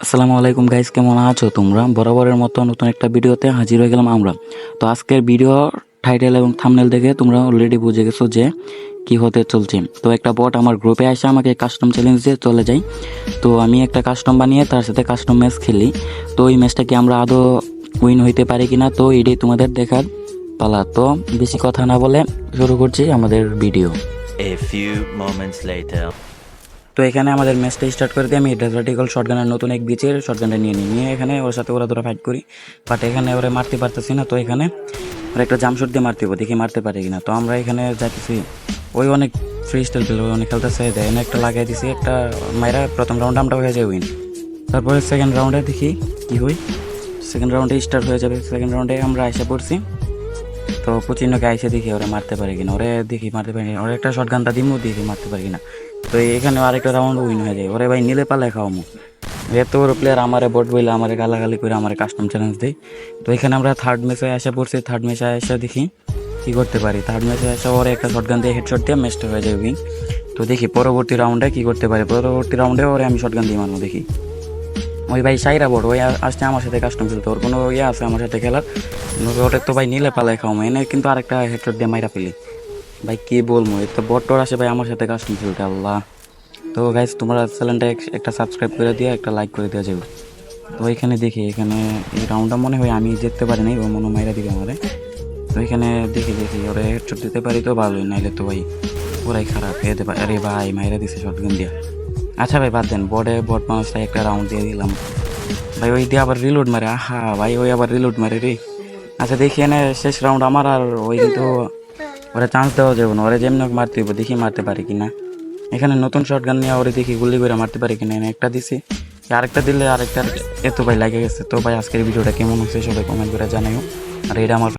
আসসালামু আলাইকুম গাইস, কেমন আছো তোমরা? বরাবরের মতো নতুন একটা ভিডিওতে হাজির হয়ে গেলাম আমরা। তো আজকের ভিডিও টাইটেল এবং থাম্বনেল দেখে তোমরা অলরেডি বুঝে গেছো যে কি হতে চলছে। তো একটা বট আমার গ্রুপে এসে আমাকে কাস্টম চ্যালেঞ্জ দিয়ে চলে যায়। তো আমি একটা কাস্টম বানিয়ে তার সাথে কাস্টম ম্যাচ খেলি। তো এই ম্যাচটা কি আমরা আদৌ উইন হইতে পারি কিনা, তো এটাই তোমাদের দেখার পালা। তো বেশি কথা না বলে শুরু করছি আমাদের video. A few moments later. তো এখানে আমাদের ম্যাচটা স্টার্ট করে দিয়ে আমি ডেজার্ট ইগল শটগানের নতুন এক বিচের শটগানটা নিয়ে এখানে ওর সাথে ওরা ধরে ফাইট করি। বাট এখানে ওরা মারতে পারতেছি না। তো এখানে ওরা একটা জামশট দিয়ে মারতে হবে, দেখি মারতে পারে কিনা। তো আমরা এখানে যাইতেছি, ওই অনেক ফ্রি স্টাইল প্লেয়ার, অনেক খেলতেছে, দেয় এনে একটা লাগাই দিছি, একটা মায়েরা প্রথম রাউন্ডে আমরা হয়ে যায় উইন। তারপরে সেকেন্ড রাউন্ডে দেখি কি হই। সেকেন্ড রাউন্ডে স্টার্ট হয়ে যাবে। সেকেন্ড রাউন্ডে আমরা এসে পড়ছি। তো পুচিনকে আইসে দেখি ওরা মারতে পারে কিনা, ওরে দেখি মারতে পারে কিনা, ওরা একটা শর্ট গানটা দিমু দেখি মারতে পারে কিনা। তো এখানে আরেকটা রাউন্ড উইন হয়ে যায়। ওরে ভাই নিলে পালে খাওয়ামু, এত বড় প্লেয়ার আমারে বট বইলে আমারে গালাগালি করে আমারে কাস্টম চ্যালেঞ্জ দেয়। তো এখানে আমরা থার্ড ম্যাচে এসে পড়ছি। থার্ড ম্যাচে এসে দেখি কী করতে পারি। থার্ড ম্যাচে এসে ওরে একটা শর্ট গান দিয়ে হেডশট দিয়ে ম্যাচটা হয়ে যায় উইন। তো দেখি পরবর্তী রাউন্ডে কী করতে পারি। পরবর্তী রাউন্ডে ওরে আমি শর্ট গান দিয়ে মারবো দেখি। ওই ভাই সাইরা বড় ওই আসছে আমার সাথে কাস্টম খেলতে, ওর কোনো ইয়ে আছে আমার সাথে খেলার। ওটা তো ভাই নিলে পালায় খাওয়ামো, এনে কিন্তু আরেকটা হেডশট দিয়ে মাইরা ফেলি। ভাই কী বলবো, এই তো বটর আসে ভাই আমার সাথে কাস্টম খেলতে, আল্লাহ। তো গাইজ তোমরা চ্যানেলটা একটা সাবস্ক্রাইব করে দিয়ে একটা লাইক করে দেওয়া যাবে। তো এখানে দেখি, এখানে এই রাউন্ডটা মনে হয় আমি জিততে পারি নাই, ও মনে মাইরা দিবে আমারে। তো এখানে দেখি ওরা হেডশট দিতে পারি তো ভালোই, নাইলে তো ভাই ওরাই খারাপ হয়ে যেতে পারে। আরে ভাই মাইরা দিছে শটগান দিয়া। আচ্ছা ভাই বাদ দেন, বট মানুষটা একটা রাউন্ড দিয়ে দিলাম ভাই, ওই দিয়ে আবার রিলোড মারে। আহা ভাই ওই আবার রিলোড মারে রে। আচ্ছা দেখি এনে শেষ রাউন্ড আমার, আর ওই কিন্তু ওরা চান্স দেওয়া যাবে না, ওরা যেমন হোক মারতে হইব, দেখি মারতে পারি কিনা। এখানে নতুন শর্ট গান নিয়ে ওরে দেখি গুলি করে মারতে পারি কিনা। এনে একটা দিছি, আরেকটা দিলে আরেকটা এত ভাই লাগে গেছে। তো ভাই আজকের ভিডিওটা কেমন হচ্ছে সবাই কমেন্ট করে জানাইও। আর এটা আমার